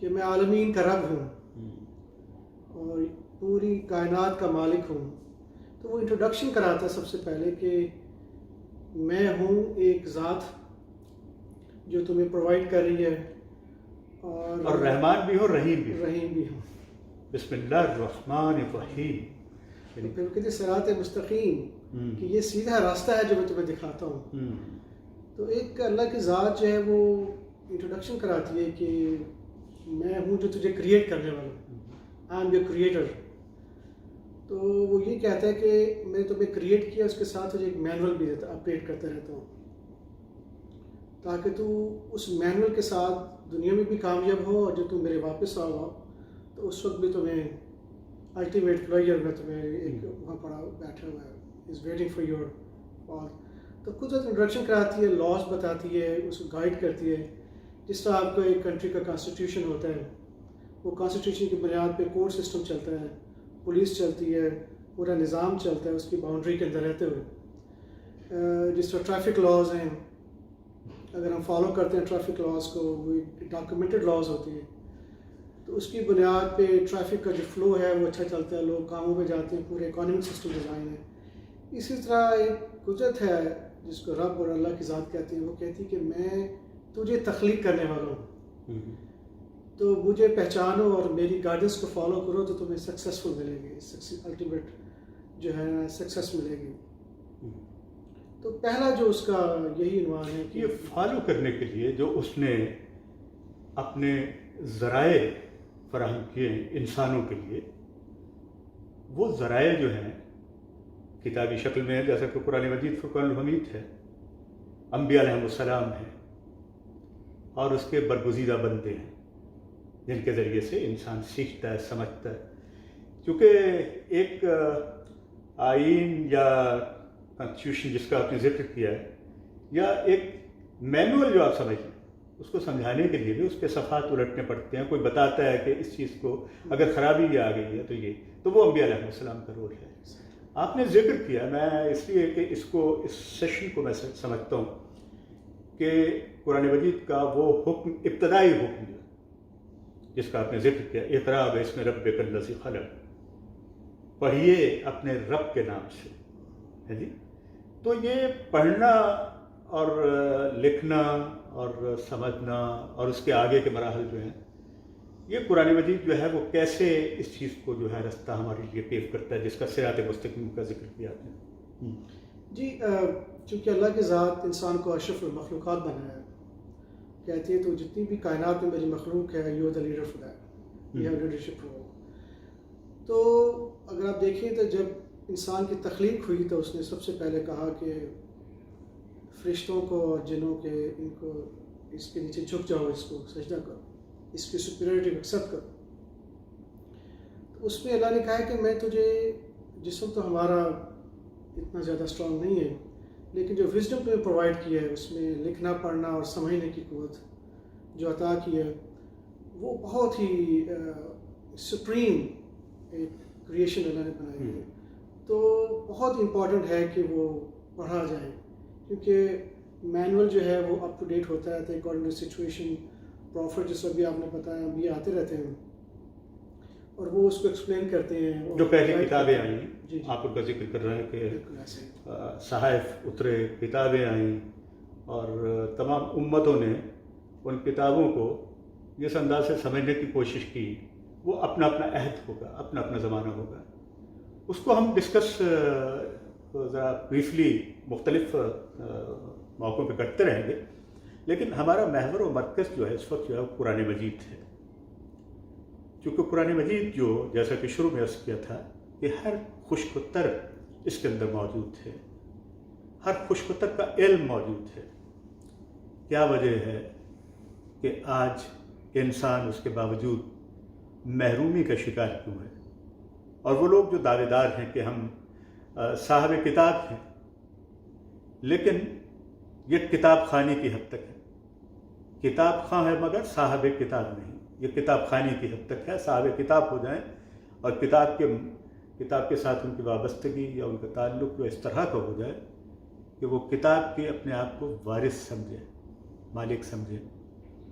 کہ میں عالمین کا رب ہوں اور پوری کائنات کا مالک ہوں، تو وہ انٹروڈکشن کراتا ہے سب سے پہلے کہ میں ہوں ایک ذات جو تمہیں پرووائڈ کر رہی ہے اور رحمان بھی ہو رحیم بھی ہو. رحیم بھی ہوں. بسم اللہ الرحمن الرحیم. تو پھر وہ کہتے صراط مستقیم کہ یہ سیدھا راستہ ہے جو میں تمہیں دکھاتا ہوں. تو ایک اللہ کی ذات جو ہے وہ انٹروڈکشن کراتی ہے کہ میں ہوں جو تجھے کریٹ کرنے والا ہوں. I am your creator. تو وہ یہ کہتا ہے کہ میں نے تمہیں کریٹ کیا، اس کے ساتھ تجھے ایک مینول بھی دیتا، اپڈیٹ کرتا رہتا ہوں تاکہ تو اس مینول کے ساتھ دنیا میں بھی کامیاب ہو، اور جب تم میرے واپس آؤ تو اس وقت بھی تمہیں الٹیمیٹ فلائر میں تمہیں ایک وہاں پڑا بیٹھا ہوا ہے، is waiting for your call. تو قدرت انٹروڈکشن کراتی ہے، لاس بتاتی ہے، اس کو گائیڈ کرتی ہے. جس طرح آپ کو ایک کنٹری کا کانسٹیٹیوشن ہوتا ہے، وہ کانسٹیٹیوشن کی بنیاد پہ کورٹ سسٹم چلتا ہے، پولیس چلتی ہے، پورا نظام چلتا ہے اس کی باؤنڈری کے اندر رہتے ہوئے. جس طرح ٹریفک لاز ہیں، اگر ہم فالو کرتے ہیں ٹریفک لاز کو، وہ ڈاکیومنٹڈ لاز ہوتی ہے، تو اس کی بنیاد پہ ٹریفک کا جو فلو ہے وہ اچھا چلتا ہے، لوگ کاموں پہ جاتے ہیں، پورے اکانومک سسٹم ڈیزائن ہے. اسی طرح ایک قدرت ہے جس کو رب اور اللہ کی ذات کہتے ہیں، وہ کہتی ہے کہ میں تجھے تخلیق کرنے والا ہوں، تو مجھے پہچانو اور میری گائیڈنس کو فالو کرو تو تمہیں سکسیسفل ملے گی، الٹیمیٹ جو ہے سکسیس ملے گی. تو پہلا جو اس کا یہی عنوان ہے کہ یہ فالو کرنے کے لیے جو اس نے اپنے ذرائع فراہم کیے ہیں انسانوں کے لیے، وہ ذرائع جو ہیں کتابی شکل میں ہے، جیسا کہ قرآن مجید فرقان الحمید ہے، انبیاء علیہ السلام ہیں، اور اس کے برگزیدہ بندے ہیں جن کے ذریعے سے انسان سیکھتا ہے، سمجھتا ہے. کیونکہ ایک آئین یا کانسٹیٹیوشن جس کا آپ نے ذکر کیا ہے، یا ایک مینول جو آپ سمجھیں، اس کو سمجھانے کے لیے بھی اس کے صفحات الٹنے پڑتے ہیں. کوئی بتاتا ہے کہ اس چیز کو اگر خرابی آ گئی ہے تو وہ انبیاء علیہ السلام کا رول ہے. آپ نے ذکر کیا، میں اس لیے کہ اس سیشن کو میں سمجھتا ہوں کہ قرآن مجید کا وہ حکم، ابتدائی حکم جس کا آپ نے ذکر کیا، اقرا باسم ربک الذی خلق، پڑھیے اپنے رب کے نام سے، ہے جی. تو یہ پڑھنا اور لکھنا اور سمجھنا اور اس کے آگے کے مراحل جو ہیں، یہ قرآن مجید جو ہے وہ کیسے اس چیز کو جو ہے رستہ ہمارے لیے پیش کرتا ہے، جس کا صراط مستقیم کا ذکر کیا آپ نے. جی چونکہ اللہ کی ذات انسان کو اشرف المخلوقات بنایا ہے، کہتی ہے تو جتنی بھی کائنات میں میری مخلوق ہے، you are the leader for that, you have leadership role. تو اگر آپ دیکھیں تو جب انسان کی تخلیق ہوئی تو اس نے سب سے پہلے کہا کہ فرشتوں کو اور جنوں کے ان کو اس کے نیچے جھک جاؤ، اس کو سجدہ کرو، اس کی سپیریورٹی ایکسیپٹ کرو. تو اس میں اللہ نے کہا کہ میں تجھے، جسم تو ہمارا اتنا زیادہ اسٹرانگ نہیں ہے، لیکن جو وزڈم تمہیں پرووائڈ کیا ہے، اس میں لکھنا پڑھنا اور سمجھنے کی قوت جو عطا کی ہے، وہ بہت ہی سپریم ایک کریشن اللہ نے بنائی ہے. تو بہت امپورٹنٹ ہے کہ وہ پڑھا جائے، کیونکہ مینول جو ہے وہ اپ ٹو ڈیٹ ہوتا رہتا ہے اکارڈنگ ٹو سچویشن. پروفٹ جس ابھی آپ نے بتایا، ابھی آتے رہتے ہیں اور وہ اس کو ایکسپلین کرتے ہیں. جو پہلی کتابیں آئیں، جی آپ ان کا ذکر کر رہے ہیں کہ بالکل ایسے صحائف اترے، کتابیں آئیں، اور تمام امتوں نے ان کتابوں کو جس انداز سے سمجھنے کی کوشش کی، وہ اپنا اپنا عہد ہوگا، اپنا اپنا زمانہ ہوگا. اس کو ہم ڈسکس ذرا بریفلی مختلف موقعوں پہ کرتے رہیں گے، لیکن ہمارا محور و مرکز جو ہے اس وقت جو ہے وہ قرآن مجید ہے. کیونکہ قرآن مجید جو، جیسا کہ شروع میں عرض کیا تھا، کہ ہر خشک و تر اس کے اندر موجود ہے، ہر خشک و تر کا علم موجود ہے. کیا وجہ ہے کہ آج انسان اس کے باوجود محرومی کا شکار کیوں ہے؟ اور وہ لوگ جو دعوے دار ہیں کہ ہم صاحب کتاب ہیں، لیکن یہ کتاب خانی کی حد تک ہے. کتاب خواں ہے مگر صاحب کتاب نہیں. یہ کتاب خانی کی حد تک ہے. صاحب کتاب ہو جائیں اور کتاب کے ساتھ ان کی وابستگی یا ان کا تعلق جو اس طرح کا ہو جائے کہ وہ کتاب کے اپنے آپ کو وارث سمجھے، مالک سمجھے،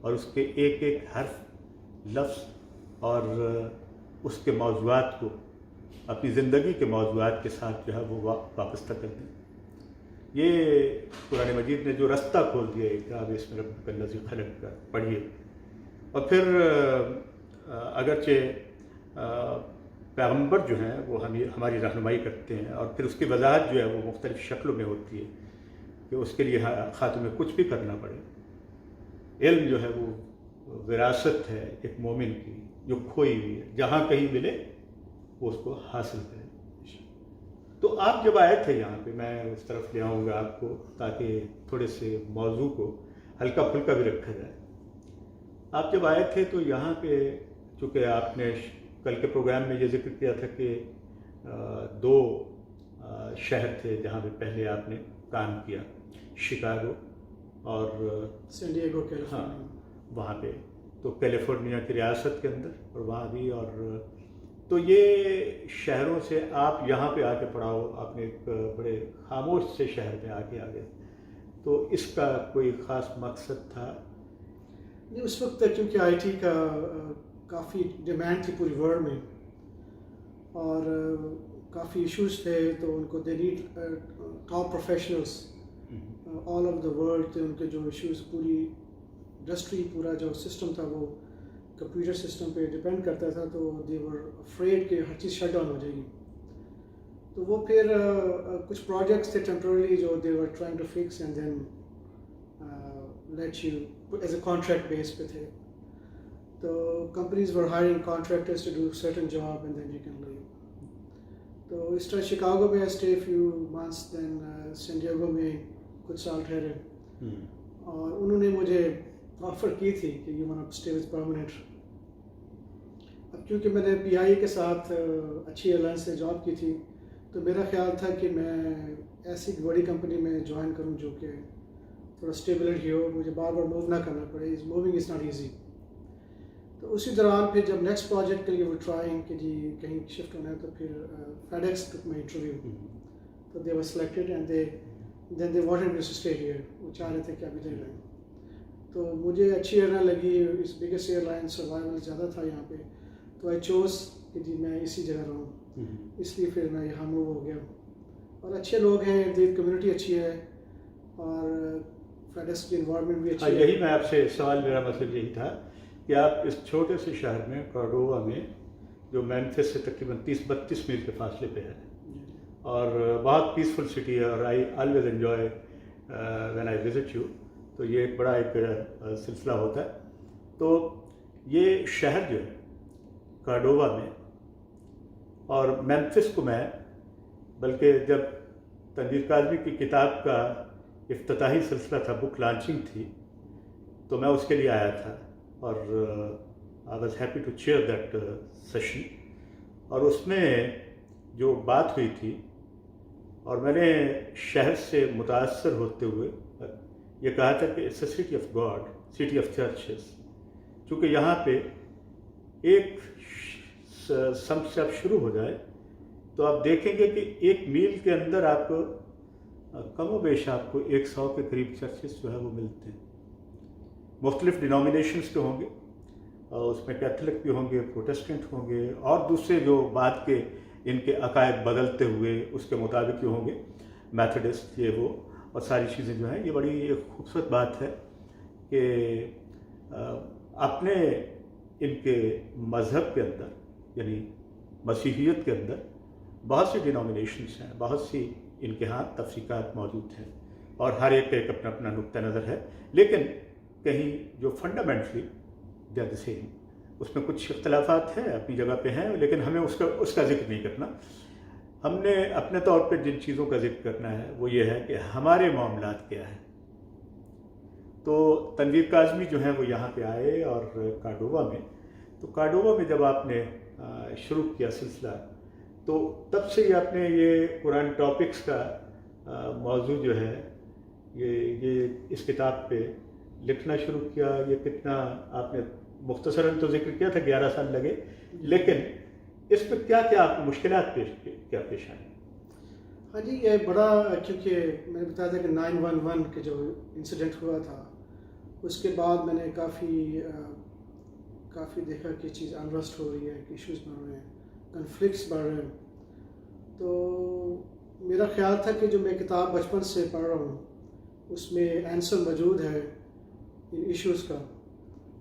اور اس کے ایک ایک حرف لفظ اور اس کے موضوعات کو اپنی زندگی کے موضوعات کے ساتھ جو ہے وہ وابستہ کر دیں. یہ قرآن مجید نے جو رستہ کھول دیا اقرأ باسم ربک الذی خلق کا پڑھیے. اور پھر اگرچہ پیغمبر جو ہیں وہ ہماری رہنمائی کرتے ہیں اور پھر اس کی وضاحت جو ہے وہ مختلف شکلوں میں ہوتی ہے کہ اس کے لیے خاتمے میں کچھ بھی کرنا پڑے. علم جو ہے وہ وراثت ہے ایک مومن کی جو کھوئی ہوئی ہے, جہاں کہیں ملے وہ اس کو حاصل کرے. تو آپ جب آئے تھے یہاں پہ, میں اس طرف لے آؤں گا آپ کو تاکہ تھوڑے سے موضوع کو ہلکا پھلکا بھی رکھا جائے. آپ جب آئے تھے تو یہاں پہ چونکہ آپ نے کل کے پروگرام میں یہ ذکر کیا تھا کہ 2 شہر تھے جہاں پہ پہلے آپ نے کام کیا, شکاگو اور سین ڈیگو کے. ہاں وہاں پہ تو کیلیفورنیا کی ریاست کے اندر اور وہاں بھی. اور تو یہ شہروں سے آپ یہاں پہ آ کے پڑھاؤ, آپ نے ایک بڑے خاموش سے شہر میں آ گئے, تو اس کا کوئی خاص مقصد تھا؟ نہیں, اس وقت کیونکہ آئی ٹی کا کافی ڈیمانڈ تھی پوری ورلڈ میں اور کافی ایشوز تھے, تو ان کو they need top professionals all over the world تھے. ان کے جو ایشوز پوری انڈسٹری پورا جو سسٹم تھا وہ کمپیوٹر سسٹم پہ ڈپینڈ کرتا تھا, تو دے ور افریڈ کہ ہر چیز شٹ ڈاؤن ہو جائے گی. تو وہ پھر کچھ پروجیکٹس تھے ٹیمپرری جو they were trying to fix and then let you as a contract base پہ تھے. تو companies were hiring contractors to do certain job and then you can leave. تو اس طرح شکاگو میں stay few months, then San Diego میں کچھ سال ٹھہرے, اور انہوں نے مجھے آفر کی تھی کہ you want to stay with permanent. اب کیونکہ میں نے پی آئی کے ساتھ اچھی ایئر لائن سے جاب کی تھی, تو میرا خیال تھا کہ میں ایسی بڑی کمپنی میں جوائن کروں جو کہ تھوڑا اسٹیبلٹی ہو, مجھے بار بار موو نہ کرنا پڑے. Moving is not easy. تو اسی دوران پھر جب نیکسٹ پروجیکٹ کے لیے وہ ٹرائنگ کہ جی کہیں شفٹ ہونا ہے, تو پھر FedEx took my interview, تو they were selected and then they wanted me to stay here. وہ چاہ رہے تھے کہ ابھی ادھر رہیں. تو مجھے اچھی ایئر لائن لگی, اس بگیسٹ ایئر لائن, سروائیول زیادہ تھا یہاں پہ, تو آئی چوز کہ جی میں اسی جگہ رہوں. اس لیے پھر میں یہاں موو ہو گیا. اور اچھے لوگ ہیں, کمیونٹی اچھی ہے, اور فیڈیکس کی انوائرمنٹ بھی اچھی ہے. یہی میں آپ سے سوال, میرا مطلب یہی تھا کہ آپ اس چھوٹے سے شہر میں کارڈووا میں جو ممفس سے تقریباً 30-32 میل کے فاصلے پہ ہے, اور بہت پیسفل سٹی ہے, اور I always enjoy when I visit you. تو یہ ایک بڑا ایک سلسلہ ہوتا ہے. تو یہ شہر جو ہے کارڈووا میں, اور ممفس کو میں بلکہ جب تنویر کاظمی کی کتاب کا افتتاحی سلسلہ تھا, بک لانچنگ تھی, تو میں اس کے لیے آیا تھا, اور I was happy to chair that session. اور اس میں جو بات ہوئی تھی, اور میں نے شہر سے متاثر ہوتے ہوئے یہ کہا تھا کہ it's a city of God, city of churches. چونکہ یہاں پہ ایک سمت سے آپ شروع ہو جائے تو آپ دیکھیں گے کہ 1 میل کے اندر آپ کو کم و بیش آپ کو 100 کے قریب چرچز جو ہے وہ ملتے ہیں. مختلف ڈینومینیشنس کے ہوں گے, اور اس میں کیتھولک بھی ہوں گے, پروٹسٹنٹ ہوں گے, اور دوسرے جو بعد کے ان کے عقائد بدلتے ہوئے اس کے مطابق ہوں گے, میتھڈسٹ یہ وہ, اور ساری چیزیں جو ہیں. یہ بڑی ایک خوبصورت بات ہے کہ اپنے ان کے مذہب کے اندر, یعنی مسیحیت کے اندر بہت سی ڈینومینیشنس ہیں, بہت سی ان کے ہاں تفریقات موجود ہیں, اور ہر ایک کا ایک اپنا اپنا نقطہ نظر ہے, لیکن کہیں جو fundamentally they are the same. اس میں کچھ اختلافات ہیں, اپنی جگہ پہ ہیں, لیکن ہمیں اس کا ذکر نہیں کرنا. ہم نے اپنے طور پہ جن چیزوں کا ذکر کرنا ہے وہ یہ ہے کہ ہمارے معاملات کیا ہیں. تو تنویر کاظمی جو ہیں وہ یہاں پہ آئے, اور کارڈووا میں, تو کارڈووا میں جب آپ نے شروع کیا سلسلہ, تو تب سے ہی آپ نے یہ قرآن ٹاپکس کا موضوع جو ہے یہ اس کتاب پہ لکھنا شروع کیا. یہ کتنا آپ نے مختصراً تو ذکر کیا تھا 11 سال لگے, لیکن اس پہ کیا کیا آپ کو مشکلات پیش آئیں؟ ہاں جی, یہ بڑا, کیونکہ میں نے بتایا تھا کہ 9/11 کے جو انسیڈنٹ ہوا تھا, اس کے بعد میں نے کافی کافی دیکھا کہ چیز انرسٹ ہو رہی ہے، کہ ایشوز بڑھ رہے ہیں، کنفلکٹس بڑھ رہے ہیں. تو میرا خیال تھا کہ جو میں کتاب بچپن سے پڑھ رہا ہوں اس میں آنسر موجود ہے ان ایشوز کا،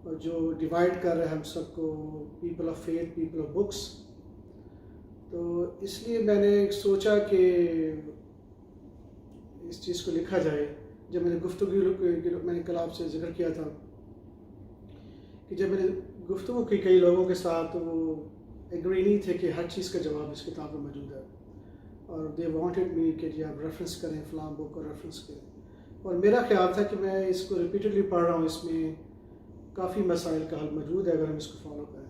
اور جو ڈیوائڈ کر رہا ہے ہم سب کو، people of faith, people of books. تو اس لیے میں نے سوچا کہ اس چیز کو لکھا جائے. جب میں نے گفتگو میں نے کل آپ سے ذکر کیا تھا کہ جب میں نے گفتگو کی کئی لوگوں کے ساتھ تو وہ ایگری نہیں تھے کہ ہر چیز کا جواب اس کتاب میں موجود ہے، اور دے وانٹیڈ می کہ جی آپ ریفرنس کریں فلاں بک کو ریفرنس کریں. اور میرا خیال تھا کہ میں اس کو ریپیٹڈلی پڑھ رہا ہوں، اس میں کافی مسائل کا حل موجود ہے اگر ہم اس کو فالو کریں.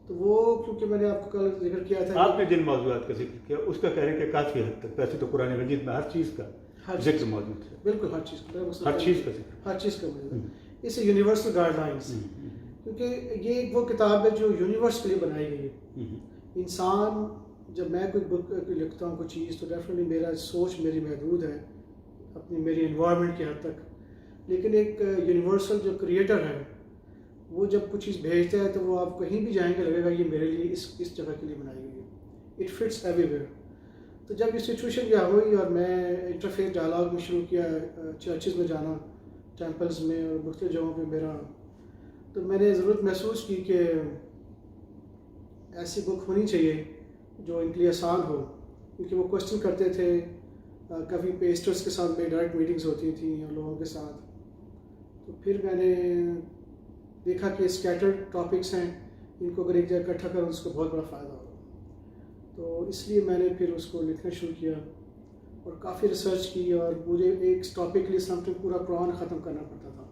تو وہ کیونکہ میں نے آپ کو کل ذکر کیا تھا، آپ نے جن موضوعات کا ذکر کیا اس کا کہہ رہے ہیں کہ کافی حد تک ویسے تو قرآن مجید میں ہر چیز کا ذکر موجود ہے. بالکل ہر چیز کا، ہر چیز کا ذکر، ہر چیز کا موجود ہے. اس یونیورسل گائیڈ لائنس، کیونکہ یہ وہ کتاب ہے جو یونیورس کے لیے بنائی گئی ہے. انسان جب میں کوئی بک لکھتا ہوں کوئی چیز تو ڈیفینیٹلی میرا سوچ میری محدود ہے میری انوائرمنٹ کی حد تک، لیکن ایک یونیورسل جو کریٹر ہے وہ جب کچھ چیز بھیجتا ہے تو وہ آپ کہیں بھی جائیں گے لگے گا یہ میرے لیے اس جگہ کے لیے بنائی گئی ہے. It fits everywhere. تو جب یہ سچویشن کیا ہوئی اور میں انٹرفیس ڈائلاگ میں شروع کیا چرچز میں جانا، ٹیمپلز میں اور مختلف جگہوں پہ میرا، تو میں نے ضرورت محسوس کی کہ ایسی بک ہونی چاہیے جو ان کے لیے آسان ہو، کیونکہ وہ کوشچن کرتے تھے. کبھی پیسٹرز کے ساتھ میری ڈائریکٹ میٹنگز ہوتی تھیں اور لوگوں کے ساتھ. تو پھر میں نے دیکھا کہ اسکیٹرڈ ٹاپکس ہیں، ان کو اگر ایک جگہ اکٹھا کروں اس کو بہت بڑا فائدہ ہوگا. تو اس لیے میں نے پھر اس کو لکھنا شروع کیا اور کافی ریسرچ کی، اور مجھے ایک ٹاپک کے لیے سم ٹائم پورا قرآن ختم کرنا پڑتا تھا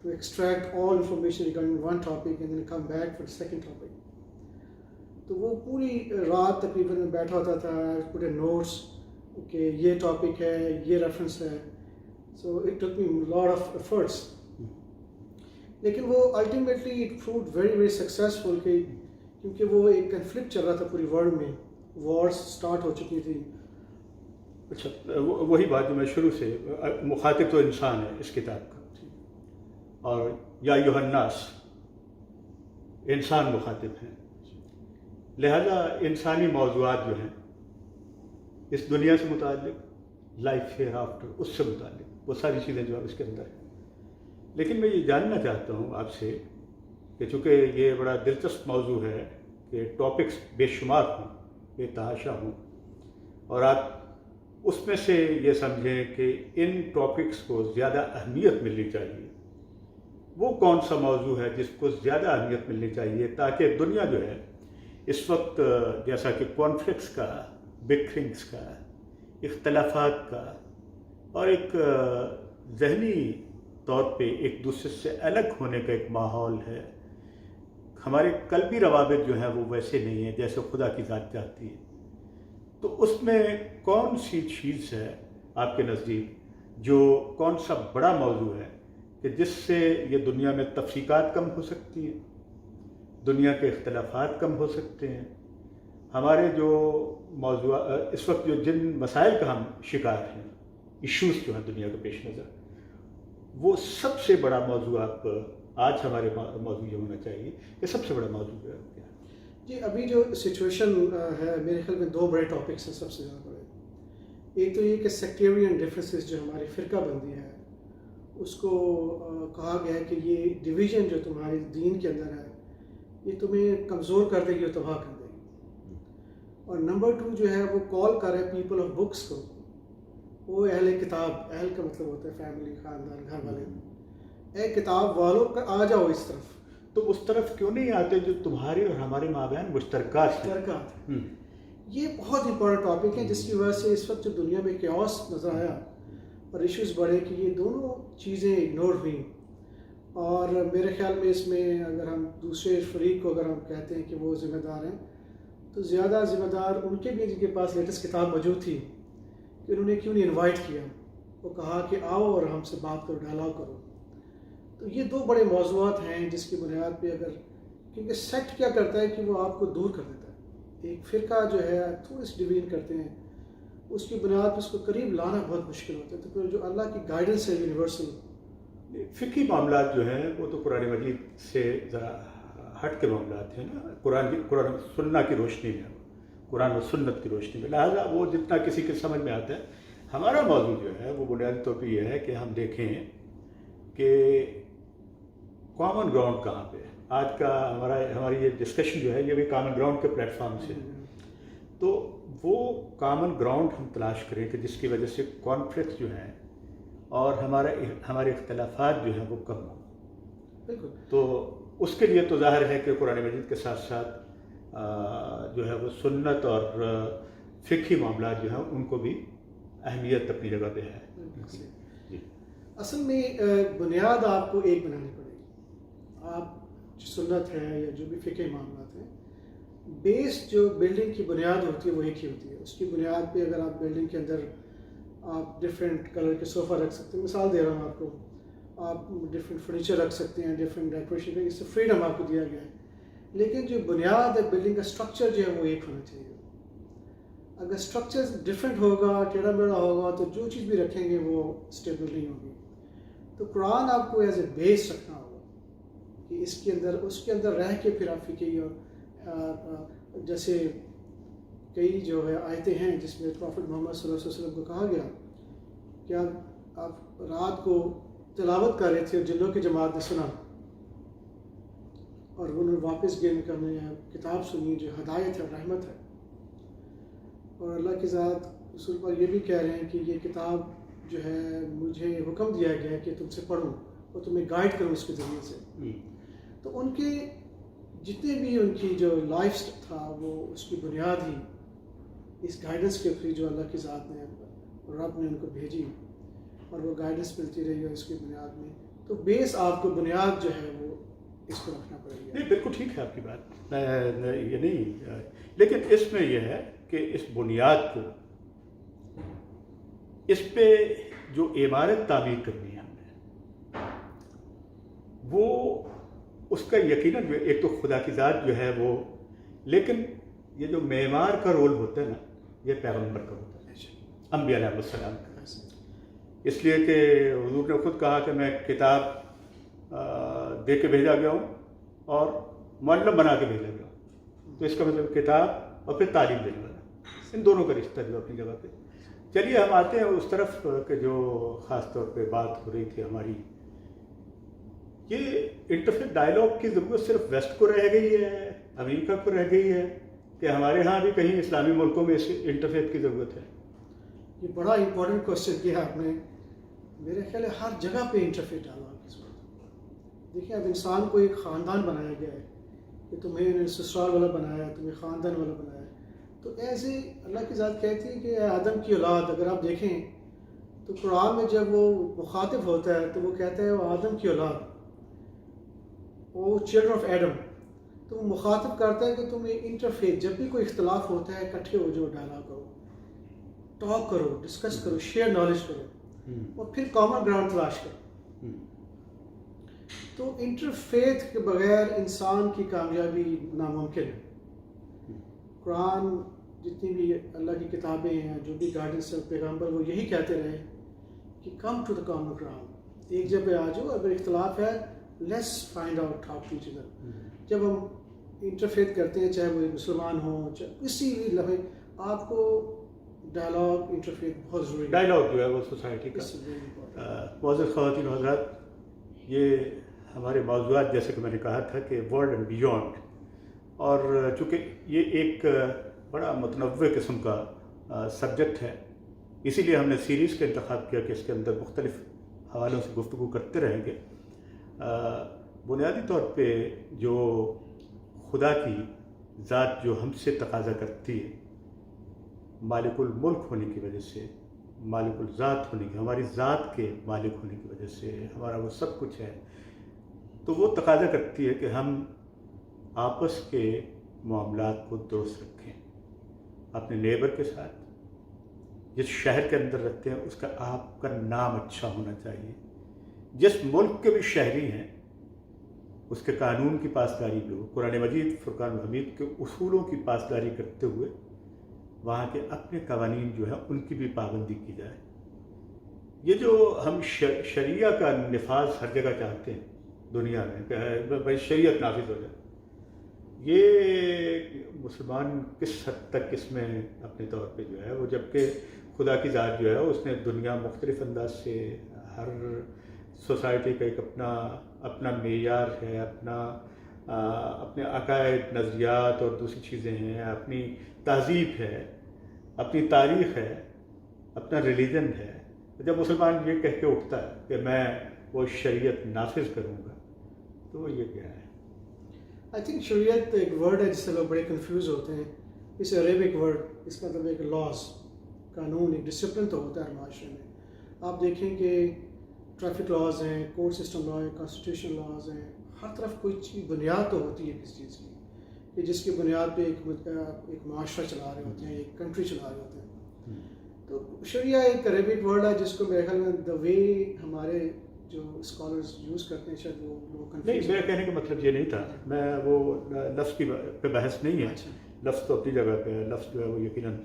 to extract all information regarding one topic and then come back for second topic. تو وہ پوری رات تقریباً میں بیٹھا ہوتا تھا، پورے نوٹس کہ یہ ٹاپک ہے، یہ ریفرنس ہے. So it took me lot of efforts, لیکن وہ ultimately it proved very very successful, کہ کیونکہ وہ ایک کنفلکٹ چل رہا تھا پوری ورلڈ میں، وارس سٹارٹ ہو چکی تھی. اچھا، وہی بات جو میں شروع سے، مخاطب تو انسان ہے اس کتاب کا، اور یا ایھا الناس، انسان مخاطب ہیں، لہذا انسانی موضوعات جو ہیں اس دنیا سے متعلق، لائف ہیئر آفٹر اس سے متعلق، وہ ساری چیزیں جو ہے اس کے اندر ہیں. لیکن میں یہ جاننا چاہتا ہوں آپ سے کہ چونکہ یہ بڑا دلچسپ موضوع ہے کہ ٹاپکس بے شمار ہوں، بے تحاشا ہوں، اور آپ اس میں سے یہ سمجھیں کہ ان ٹاپکس کو زیادہ اہمیت ملنی چاہیے، وہ کون سا موضوع ہے جس کو زیادہ اہمیت ملنی چاہیے تاکہ دنیا جو ہے اس وقت جیسا کہ کانفلکٹس کا، بکرنگس کا، اختلافات کا، اور ایک ذہنی طور پہ ایک دوسرے سے الگ ہونے کا ایک ماحول ہے. ہمارے قلبی روابط جو ہیں وہ ویسے نہیں ہیں جیسے خدا کی ذات چاہتی ہے. تو اس میں کون سی چیز ہے آپ کے نزدیک، جو کون سا بڑا موضوع ہے کہ جس سے یہ دنیا میں تفریقات کم ہو سکتی ہیں، دنیا کے اختلافات کم ہو سکتے ہیں، ہمارے جو موضوع اس وقت جو جن مسائل کا ہم شکار ہیں، ایشوز جو ہیں دنیا کے پیش نظر، وہ سب سے بڑا موضوع آپ آج ہمارے موضوع یہ ہونا چاہیے کہ سب سے بڑا موضوع ہے کیا؟ جی ابھی جو سچویشن ہے میرے خیال میں دو بڑے ٹاپکس ہیں سب سے زیادہ بڑے. ایک تو یہ کہ سیکٹیرین ڈفرینسز جو ہماری فرقہ بندی ہے اس کو کہا گیا ہے کہ یہ ڈویژن جو تمہارے دین کے اندر ہے یہ تمہیں کمزور کر دے گی اور تباہ کر دے گی. اور نمبر 2 جو ہے وہ کال کر رہا ہے پیپل آف بکس کو، وہ اہل کتاب، اہل کا مطلب ہوتا ہے فیملی، خاندان، گھر والے، اے کتاب والوں کا آ جاؤ اس طرف. تو اس طرف کیوں نہیں آتے جو تمہارے اور ہمارے مابین مشترکات ہیں؟ یہ بہت امپورٹنٹ ٹاپک ہے جس کی وجہ سے اس وقت جو دنیا میں کیوس نظر آیا اور ایشوز بڑھے کہ یہ دونوں چیزیں اگنور ہوئیں. اور میرے خیال میں اس میں اگر ہم دوسرے فریق کو اگر ہم کہتے ہیں کہ وہ ذمہ دار ہیں تو زیادہ ذمہ دار ان کے بھی جن کے پاس لیٹسٹ کتاب موجود تھی کہ انہوں نے کیوں نہیں انوائٹ کیا، وہ کہا کہ آؤ اور ہم سے بات کرو، ڈائلاگ کرو. تو یہ دو بڑے موضوعات ہیں جس کی بنیاد پہ اگر، کیونکہ سیکٹ کیا کرتا ہے کہ وہ آپ کو دور کر دیتا ہے، ایک فرقہ جو ہے تھوڑی سی ڈویژن کرتے ہیں، اس کی بنیاد پہ اس کو قریب لانا بہت مشکل ہوتا ہے. تو پھر جو اللہ کی گائیڈنس ہے یونیورسل، فقہی معاملات جو ہیں وہ تو قرآن مجید سے ذرا ہٹ کے معاملات ہیں نا، قرآن سننا کی روشنی میں، قرآن و سنت کی روشنی میں، لہٰذا وہ جتنا کسی کے سمجھ میں آتا ہے. ہمارا موضوع جو ہے وہ بنیادی طور پہ یہ ہے کہ ہم دیکھیں کہ کامن گراؤنڈ کہاں پہ ہے. آج کا ہماری یہ ڈسکشن جو ہے یہ بھی کامن گراؤنڈ کے پلیٹ فارم سے ہے. تو وہ کامن گراؤنڈ ہم تلاش کریں کہ جس کی وجہ سے کانفلکٹ جو ہیں اور ہمارے اختلافات جو ہیں وہ کم ہوں. بالکل. تو اس کے لیے تو ظاہر ہے کہ قرآن مجید کے ساتھ ساتھ جو ہے وہ سنت اور فقہی معاملات جو ہیں ان کو بھی اہمیت اپنی جگہ پہ ہے. جی. اصل میں بنیاد آپ کو ایک بنانی پڑے گی. آپ جو سنت ہے یا جو بھی فقہی معاملات ہیں، بیس جو بلڈنگ کی بنیاد ہوتی ہے وہ ایک ہی ہوتی ہے. اس کی بنیاد پہ اگر آپ بلڈنگ کے اندر آپ ڈفرینٹ کلر کے صوفہ رکھ سکتے ہیں، مثال دے رہا ہوں آپ کو، آپ ڈفرینٹ فرنیچر رکھ سکتے ہیں، ڈفرینٹ ڈیکوریشن، اس سے فریڈم آپ کو دیا گیا ہے. لیکن جو بنیاد ہے بلڈنگ کا اسٹرکچر جو ہے وہ ایک ہونا چاہیے. اگر اسٹرکچر ڈفرینٹ ہوگا، ٹیڑھا میڑھا ہوگا، تو جو چیز بھی رکھیں گے وہ اسٹیبل نہیں ہوگی. تو قرآن آپ کو ایز اے بیس رکھنا ہوگا کہ اس کے اندر رہ کے پھر آپ فقہی اور جیسے کئی جو ہے آیتیں ہیں جس میں پروفٹ محمد صلی اللہ علیہ وسلم کو کہا گیا کہ آپ رات کو تلاوت کر رہے تھے اور جنوں کی جماعت نے سنا اور انہوں نے واپس گئے کہ ہم نے کتاب سنی جو ہدایت ہے اور رحمت ہے، اور اللہ کی ذات رسول پر یہ بھی کہہ رہے ہیں کہ یہ کتاب جو ہے مجھے حکم دیا گیا ہے کہ تم سے پڑھوں اور تمہیں گائیڈ کروں اس کے ذریعے سے. تو ان کے جتنے بھی ان کی جو لائف تھا وہ اس کی بنیاد ہی اس گائیڈنس کے تھری جو اللہ کی ذات نے رب نے ان کو بھیجی اور وہ گائیڈنس ملتی رہی ہے اس کی بنیاد میں. تو بیس آپ کو بنیاد جو ہے وہ اس کو رکھنا پڑے گا. نہیں، بالکل ٹھیک ہے آپ کی بات. یہ نہیں، لیکن اس میں یہ ہے کہ اس بنیاد کو، اس پہ جو عمارت تعمیر کرنی ہے ہم نے، وہ اس کا یقیناً ایک تو خدا کی ذات جو ہے وہ، لیکن یہ جو معمار کا رول ہوتا ہے نا یہ پیغمبر کا ہوتا ہے، انبیاء علیہ السلام کا. اس لیے کہ حضور نے خود کہا کہ میں کتاب دے کے بھیجا گیا ہوں اور معلم بنا کے بھیجا گیا ہوں. تو اس کا مطلب کتاب اور پھر تعلیم دینے والا، ان دونوں کا رشتہ جو اپنی جگہ پہ. چلیے ہم آتے ہیں اس طرف کہ جو خاص طور پہ بات ہو رہی تھی ہماری، یہ انٹرفیتھ ڈائلاگ کی ضرورت صرف ویسٹ کو رہ گئی ہے، امریکہ کو رہ گئی ہے، کہ ہمارے ہاں بھی کہیں اسلامی ملکوں میں اس انٹرفیتھ کی ضرورت ہے؟ یہ بڑا امپورٹنٹ کوشچن کیا آپ نے. میرے خیال ہے ہر جگہ پہ انٹرفیتھ ڈالا کی ضرورت. دیکھیں اب انسان کو ایک خاندان بنایا گیا ہے کہ تمہیں سسرال والا بنایا ہے، تمہیں خاندان والا بنایا ہے. تو ایسے اللہ کی ذات کہتی ہے کہ آدم کی اولاد، اگر آپ دیکھیں تو قرآن میں جب وہ مخاطب ہوتا ہے تو وہ کہتا ہے وہ آدم کی اولاد، وہ چلڈرن آف ایڈم. تو وہ مخاطب کرتا ہے کہ تم انٹرفیتھ، جب بھی کوئی اختلاف ہوتا ہے اکٹھے ہو جاؤ، ڈائلاگ کرو، ٹاک کرو، ڈسکس کرو، شیئر نالج کرو اور پھر کامن گراؤنڈ تلاش کرو. تو انٹرفیتھ کے بغیر انسان کی کامیابی ناممکن ہے. قرآن جتنی بھی اللہ کی کتابیں ہیں، جو بھی گائیڈنس ہے پیغمبر، وہ یہی کہتے رہے کہ come to the common ground, ایک جگہ آ جاؤ، اگر اختلاف ہے let's find out how to each other. جب ہم انٹرفیتھ کرتے ہیں چاہے وہ مسلمان ہوں چاہے کسی بھی لمحے، آپ کو ڈائلاگ انٹرفیتھ بہت ضروری ہے. ڈائلاگ جو ہے وہ سوسائٹی کا. معزز خواتین و حضرات، یہ ہمارے موضوعات جیسے کہ میں نے کہا تھا کہ ورلڈ اینڈ بیونڈ، اور چونکہ یہ ایک بڑا متنوع قسم کا سبجیکٹ ہے، اسی لیے ہم نے سیریز کا انتخاب کیا کہ اس کے اندر مختلف حوالوں سے گفتگو کرتے رہیں گے. بنیادی طور پہ جو خدا کی ذات جو ہم سے تقاضا کرتی ہے، مالک الملک ہونے کی وجہ سے، مالک الذات ہونے کی، ہماری ذات کے مالک ہونے کی وجہ سے، ہمارا وہ سب کچھ ہے، تو وہ تقاضا کرتی ہے کہ ہم آپس کے معاملات کو درست رکھیں. اپنے نیبر کے ساتھ، جس شہر کے اندر رہتے ہیں اس کا آپ کا نام اچھا ہونا چاہیے. جس ملک کے بھی شہری ہیں اس کے قانون کی پاسداری بھی ہو. قرآن مجید فرقان حمید کے اصولوں کی پاسداری کرتے ہوئے وہاں کے اپنے قوانین جو ہیں ان کی بھی پابندی کی جائے. یہ جو ہم شریعہ کا نفاذ ہر جگہ چاہتے ہیں دنیا میں کہ بھائی شریعت نافذ ہو جائے، یہ مسلمان کس حد تک اس میں اپنے طور پہ جو ہے وہ، جبکہ خدا کی ذات جو ہے اس نے دنیا مختلف انداز سے، ہر سوسائٹی کا ایک اپنا معیار ہے، اپنے عقائد، نظریات اور دوسری چیزیں ہیں، اپنی تہذیب ہے، اپنی تاریخ ہے، اپنا ریلیجن ہے. جب مسلمان یہ کہہ کے اٹھتا ہے کہ میں وہ شریعت نافذ کروں گا، تو یہ کیا ہے؟ آئی تھنک شریعت ایک ورڈ ہے جس سے لوگ بڑے کنفیوز ہوتے ہیں. اس عربک ورڈ، اس کا مطلب ایک لاز، قانون، ایک ڈسپلن تو ہوتا ہے ہر معاشرے میں. آپ دیکھیں کہ ٹریفک لاز ہیں، کورٹ سسٹم لا ہے، کانسٹیٹیوشن لاز ہیں، ہر طرف کوئی چیز بنیاد تو ہوتی ہے کسی چیز کی، کہ جس کی بنیاد پہ ایک معاشرہ چلا رہے ہوتے ہیں، ایک کنٹری چلا رہے ہوتے ہیں. تو شریعہ ایک عربک ورڈ ہے جس کو میرے خیال میں دا وے ہمارے جو اسکالرز یوز کرتے ہیں شاید وہ نہیں، میرا کہنے کا مطلب یہ نہیں تھا، میں وہ لفظ کی پہ بحث نہیں ہے. لفظ تو اپنی جگہ پہ ہے، لفظ جو ہے وہ یقیناً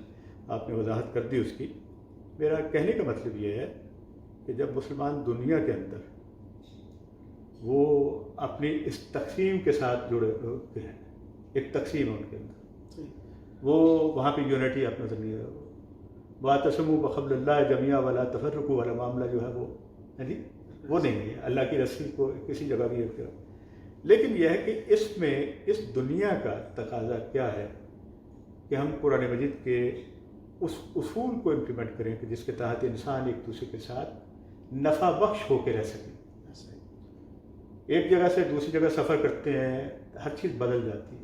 آپ نے وضاحت کر دی اس کی. میرا کہنے کا مطلب یہ ہے کہ جب مسلمان دنیا کے اندر وہ اپنی اس تقسیم کے ساتھ جڑے ہوتے ہیں، ایک تقسیم ہے ان کے اندر، وہ وہاں پہ یونٹی آپ نظر نہیں ہے. واعتصموا بحبل اللہ جميعا ولا تفرقوا والا معاملہ جو ہے وہ نہیں ہے. اللہ کی رسی کو کسی جگہ بھی ایک طرح. لیکن یہ ہے کہ اس میں اس دنیا کا تقاضا کیا ہے کہ ہم قرآن مجید کے اس اصول کو امپلیمنٹ کریں کہ جس کے تحت انسان ایک دوسرے کے ساتھ نفع بخش ہو کے رہ سکے. ایک جگہ سے دوسری جگہ سفر کرتے ہیں، ہر چیز بدل جاتی ہے.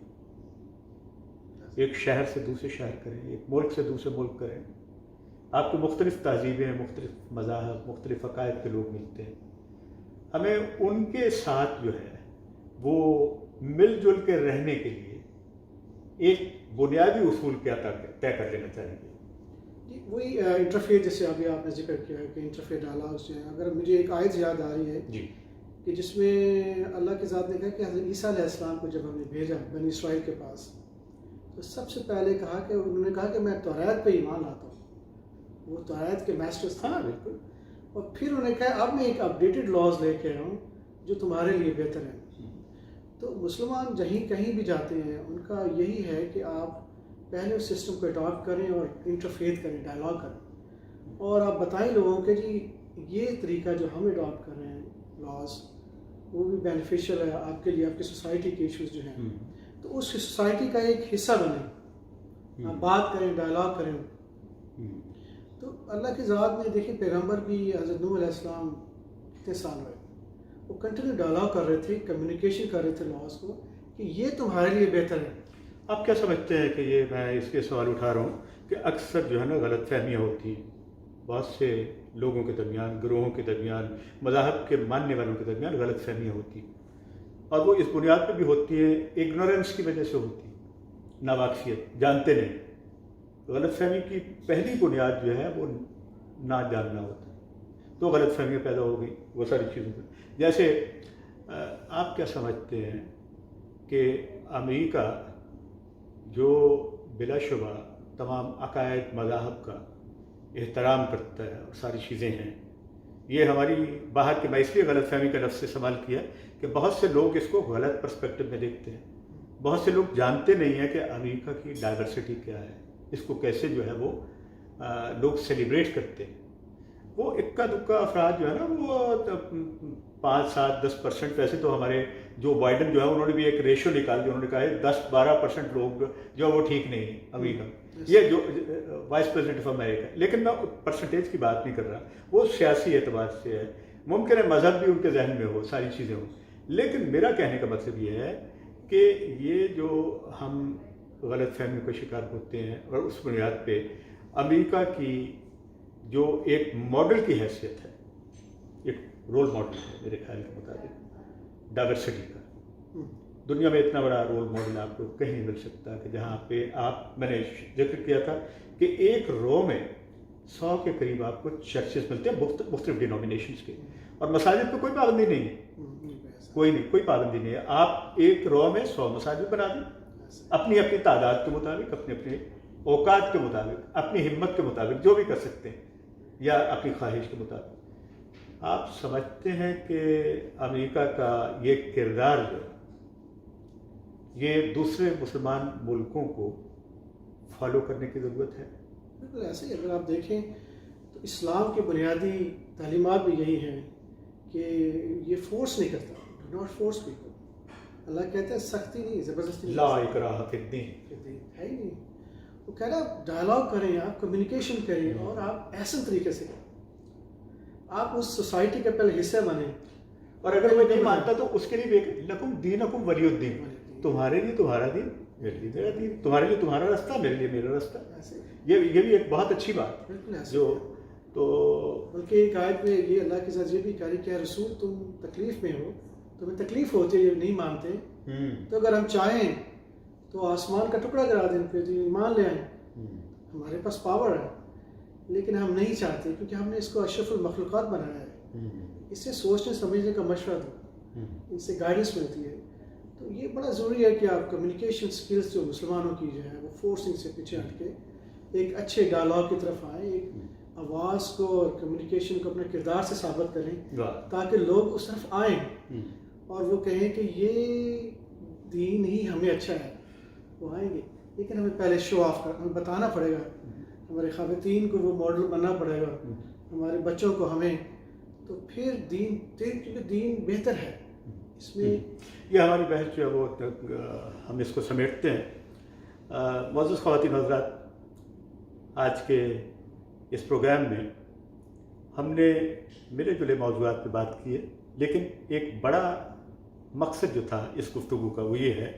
ایک شہر سے دوسرے شہر کریں، ایک ملک سے دوسرے ملک کریں، آپ کو مختلف تہذیبیں، مختلف مذاہب، مختلف عقائد کے لوگ ملتے ہیں. ہمیں ان کے ساتھ جو ہے وہ مل جل کے رہنے کے لیے ایک بنیادی اصول کیا طے کر لینا چاہیے. جی وہی انٹرفیئر جیسے ابھی آپ نے ذکر کیا ہے کہ انٹرفیئر ڈائلاگز جو ہیں، اگر مجھے ایک آیت یاد آ رہی ہے جی کہ جس میں اللہ کی ذات نے کہا کہ حضرت عیسیٰ علیہ السلام کو جب ہم نے بھیجا بنی اسرائیل کے پاس، تو سب سے پہلے کہا کہ انہوں نے کہا کہ میں توریت پہ ایمان لاتا ہوں. وہ توریت کے ماسٹرز تھے. ہاں بالکل. اور پھر انہوں نے کہا اب میں ایک اپڈیٹڈ لاز لے کے آیا ہوں جو تمہارے لیے بہتر ہیں. تو مسلمان کہیں بھی جاتے ہیں ان کا یہی ہے کہ آپ پہلے اس سسٹم کو اڈاپٹ کریں اور انٹرفیئر کریں، ڈائلاگ کریں، اور آپ بتائیں لوگوں کہ جی یہ طریقہ جو ہم اڈاپٹ کر رہے ہیں لاز وہ بھی بینیفیشیل ہے آپ کے لیے، آپ کی سوسائٹی کے ایشوز جو ہیں، تو اس سوسائٹی کا ایک حصہ بنیں، آپ بات کریں، ڈائلاگ کریں. تو اللہ کی ذات نے دیکھیں پیغمبر بھی حضرت نوح علیہ السلام کتنے سال ہوئے، وہ کنٹینیو ڈائلاگ کر رہے تھے، کمیونیکیشن کر رہے تھے لاز کو کہ یہ تمہارے لیے بہتر ہے. آپ کیا سمجھتے ہیں کہ یہ میں اس کے سوال اٹھا رہا ہوں کہ اکثر جو ہے نا غلط فہمیاں ہوتی ہیں بہت سے لوگوں کے درمیان، گروہوں کے درمیان، مذاہب کے ماننے والوں کے درمیان غلط فہمیاں ہوتی ہیں، اور وہ اس بنیاد پہ بھی ہوتی ہیں اگنورینس کی وجہ سے ہوتی ہے، ناواقفیت، جانتے نہیں. غلط فہمی کی پہلی بنیاد جو ہے وہ نہ جاننا ہوتا ہے، تو غلط فہمیاں پیدا ہو گئی وہ ساری چیزوں پر. جیسے آپ کیا سمجھتے ہیں کہ امریکہ جو بلا شبہ تمام عقائد، مذاہب کا احترام کرتا ہے اور ساری چیزیں ہیں، یہ ہماری باہر کے، میں اس لیے غلط فہمی کا لفظ استعمال کیا کہ بہت سے لوگ اس کو غلط پرسپیکٹو میں دیکھتے ہیں. بہت سے لوگ جانتے نہیں ہیں کہ امریکہ کی ڈائیورسٹی کیا ہے، اس کو کیسے جو ہے وہ لوگ سیلیبریٹ کرتے ہیں. وہ اکا دکا افراد جو ہے نا وہ 5, 7, 10%، ویسے تو ہمارے جو بائیڈن جو ہے انہوں نے بھی ایک ریشو نکال دیا، انہوں نے کہا ہے 10-12% لوگ جو ہے وہ ٹھیک نہیں ہیں امریکہ، یہ جو وائس پریزیڈنٹ آف امریکہ. لیکن میں پرسنٹیج کی بات نہیں کر رہا، وہ سیاسی اعتبار سے ہے، ممکن ہے مذہب بھی ان کے ذہن میں ہو، ساری چیزیں ہوں. لیکن میرا کہنے کا مطلب یہ ہے کہ یہ جو ہم غلط فہمی کا شکار ہوتے ہیں اور اس بنیاد پہ امریکہ کی جو ایک ماڈل کی حیثیت ہے، ایک رول ماڈل ہے میرے خیال کے مطابق ڈائیورسٹی کا. دنیا میں اتنا بڑا رول ماڈل آپ کو کہیں نہیں مل سکتا کہ جہاں پہ میں نے ذکر کیا تھا کہ ایک رو میں 100 کے قریب آپ کو چرچز ملتے ہیں مختلف ڈینومینیشنز کے، اور مساجد پہ کوئی پابندی نہیں ہے، کوئی پابندی نہیں ہے. آپ ایک رو میں 100 مساجد بنا دیں اپنی تعداد کے مطابق، اپنے اوقات کے مطابق، اپنی ہمت کے مطابق، جو بھی کر سکتے ہیں، یا اپنی خواہش کے مطابق. آپ سمجھتے ہیں کہ امریکہ کا یہ کردار جو یہ دوسرے مسلمان ملکوں کو فالو کرنے کی ضرورت ہے؟ بالکل ایسے ہی اگر آپ دیکھیں تو اسلام کے بنیادی تعلیمات بھی یہی ہیں کہ یہ فورس نہیں کرتا، ڈو ناٹ فورس پیپل. اللہ کہتے ہیں سختی نہیں، زبردستی نہیں، لا اکراہ فی الدین ہے ہی نہیں. وہ کہہ رہا آپ ڈائلاگ کریں، آپ کمیونیکیشن کریں، اور آپ ایسے طریقے سے کریں، آپ اس سوسائٹی کا پہلے حصہ بنیں. اور اگر وہ نہیں مانتا تو اس کے لیے لکم دینکم ولی الدین، تمہارے لیے تمہارا دین، میرے لیے میرا دین، تمہارے لیے تمہارا رستہ، میرے لیے میرا رستہ. یہ بھی ایک بہت اچھی بات جو تو بلکہ ایک آیت میں یہ اللہ کے ساتھ یہ بھی کہہ رہی کہ رسول تم تکلیف میں ہو، تمہیں تکلیف ہوتی ہے، یہ نہیں مانتے، تو اگر ہم چاہیں تو آسمان کا ٹکڑا کرا دیں، پھر تو ایمان لے آئیں، ہمارے پاس پاور ہے. لیکن ہم نہیں چاہتے کیونکہ ہم نے اس کو اشرف المخلوقات بنایا ہے. اس سے سوچنے سمجھنے کا مشورہ دو، اس سے گائیڈنس ملتی ہے. تو یہ بڑا ضروری ہے کہ آپ کمیونیکیشن سکلز جو مسلمانوں کی جو ہے وہ فورسنگ سے پیچھے ہٹ کے ایک اچھے ڈائلاگ کی طرف آئیں، ایک آواز کو اور کمیونیکیشن کو اپنے کردار سے ثابت کریں تاکہ لوگ اس طرف آئیں اور وہ کہیں کہ یہ دین ہی ہمیں اچھا ہے. وہ آئیں گے، لیکن ہمیں پہلے شو آف کر، ہمیں بتانا پڑے گا، ہمارے خواتین کو وہ ماڈل بننا پڑے گا، ہمارے بچوں کو ہمیں، تو پھر کیونکہ دین بہتر ہے. اس میں یہ ہماری بحث جو ہے وہ ہم اس کو سمیٹتے ہیں. معزز خواتین حضرات، آج کے اس پروگرام میں ہم نے ملے جلے موضوعات پہ بات کی ہے، لیکن ایک بڑا مقصد جو تھا اس گفتگو کا وہ یہ ہے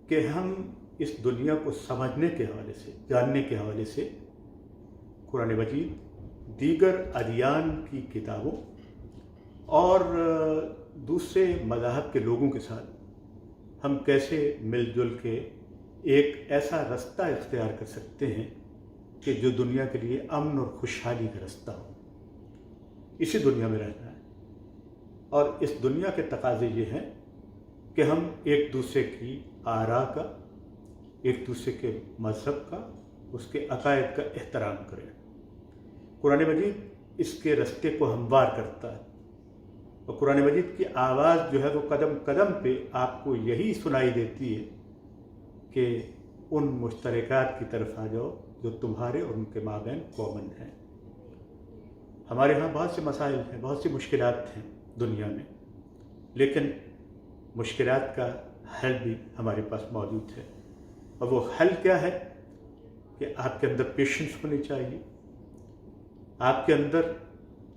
کہ ہم اس دنیا کو سمجھنے کے حوالے سے، جاننے کے حوالے سے قرآن مجید، دیگر ادیان کی کتابوں اور دوسرے مذاہب کے لوگوں کے ساتھ ہم کیسے مل جل کے ایک ایسا رستہ اختیار کر سکتے ہیں کہ جو دنیا کے لیے امن اور خوشحالی کا رستہ ہو. اسی دنیا میں رہنا ہے، اور اس دنیا کے تقاضے یہ ہیں کہ ہم ایک دوسرے کی آراء کا، ایک دوسرے کے مذہب کا، اس کے عقائد کا احترام کریں. قرآن مجید اس کے رستے کو ہموار کرتا ہے، اور قرآن مجید کی آواز جو ہے وہ قدم قدم پہ آپ کو یہی سنائی دیتی ہے کہ ان مشترکات کی طرف آ جاؤ جو تمہارے اور ان کے مابین کامن ہیں. ہمارے ہاں بہت سے مسائل ہیں، بہت سی مشکلات ہیں دنیا میں، لیکن مشکلات کا حل بھی ہمارے پاس موجود ہے. اور وہ حل کیا ہے کہ آپ کے اندر پیشنس ہونی چاہیے، آپ کے اندر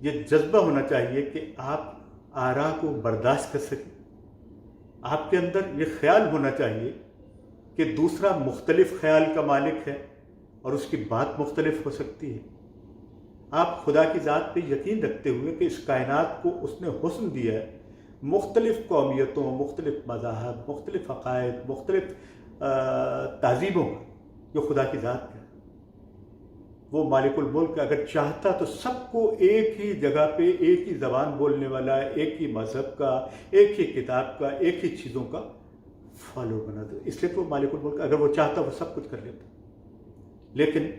یہ جذبہ ہونا چاہیے کہ آپ آراء کو برداشت کر سکیں. آپ کے اندر یہ خیال ہونا چاہیے کہ دوسرا مختلف خیال کا مالک ہے اور اس کی بات مختلف ہو سکتی ہے. آپ خدا کی ذات پہ یقین رکھتے ہوئے کہ اس کائنات کو اس نے حسن دیا ہے، مختلف قومیتوں، مختلف مذاہب، مختلف عقائد، مختلف تہذیبوں کا جو خدا کی ذات کا ہے، وہ مالک الملک اگر چاہتا تو سب کو ایک ہی جگہ پہ ایک ہی زبان بولنے والا، ایک ہی مذہب کا، ایک ہی کتاب کا، ایک ہی چیزوں کا فالو بنا دو. اس لیے تو مالک الملک اگر وہ چاہتا وہ سب کچھ کر لیتا، لیکن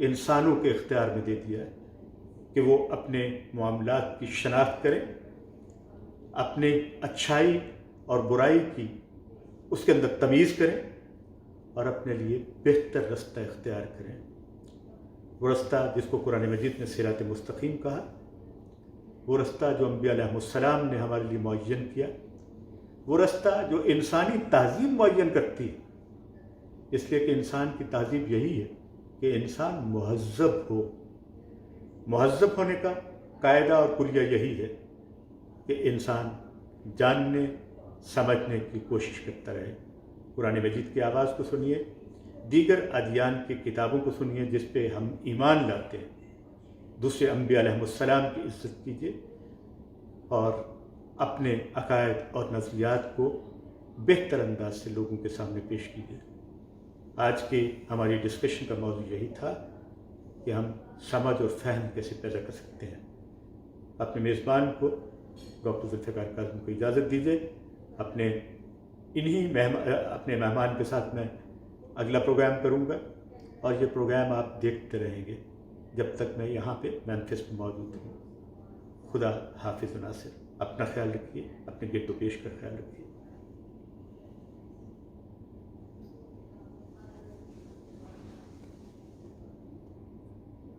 انسانوں کے اختیار میں دے دیا ہے کہ وہ اپنے معاملات کی شناخت کریں، اپنے اچھائی اور برائی کی اس کے اندر تمیز کریں اور اپنے لیے بہتر رستہ اختیار کریں. وہ رستہ جس کو قرآن مجید نے صراط مستقیم کہا، وہ رستہ جو انبیاء علیہ السلام نے ہمارے لیے معین کیا، وہ رستہ جو انسانی تہذیب معین کرتی ہے. اس لیے کہ انسان کی تہذیب یہی ہے کہ انسان مہذب ہو. مہذب ہونے کا قاعدہ اور کلیہ یہی ہے کہ انسان جاننے سمجھنے کی کوشش کرتا رہے. قرآن مجید کی آواز کو سنیے، دیگر ادیان کی کتابوں کو سنیے جس پہ ہم ایمان لاتے ہیں، دوسرے انبیاء علیہ السلام کی عزت کیجیے اور اپنے عقائد اور نظریات کو بہتر انداز سے لوگوں کے سامنے پیش کیجیے. آج کی ہماری ڈسکشن کا موضوع یہی تھا کہ ہم سمجھ اور فہم کیسے پیدا کر سکتے ہیں. اپنے میزبان کو ڈاکٹر ذوالفقار کاظمی کو اجازت دیجیے. اپنے مہمان کے ساتھ میں اگلا پروگرام کروں گا، اور یہ پروگرام آپ دیکھتے رہیں گے جب تک میں یہاں پہ ممفس میں موجود ہوں. خدا حافظ و ناصر. اپنا خیال رکھیے, اپنے گرد و پیش کا خیال رکھیے.